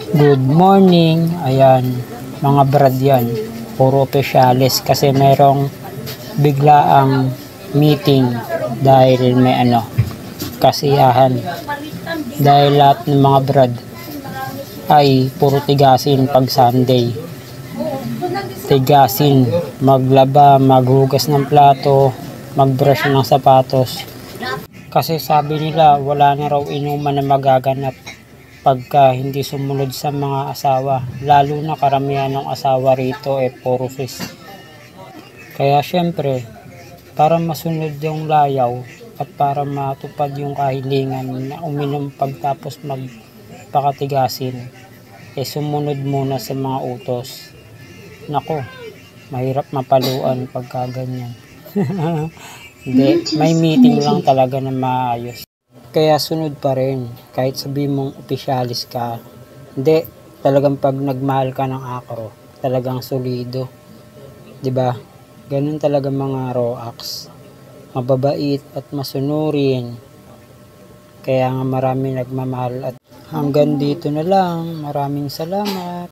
Good morning. Ayan, mga brad yan. Puro opisyalis kasi merong biglaang meeting dahil may kasiyahan. Dahil lahat ng mga brad ay puro tigasin pag Sunday. Tigasin, maglaba, maghugas ng plato, magbrush ng sapatos. Kasi sabi nila wala na raw inuman na magaganap pagka hindi sumunod sa mga asawa. Lalo na karamihan ng asawa rito puro fish. Kaya syempre, para masunod yung layaw at para matupad yung kahilingan na uminom pagtapos magpakatigasin, sumunod muna sa mga utos. Nako, mahirap mapaluan pagka ganyan. Hindi, may meeting lang talaga na maayos. Kaya sunod pa rin, kahit sabi mong opisyalis ka. Hindi, talagang pag nagmahal ka ng akro, talagang solido. 'Di ba? Ganun talaga mga ROACs. Mababait at masunurin. Kaya nga marami nagmamahal at hanggang dito na lang. Maraming salamat.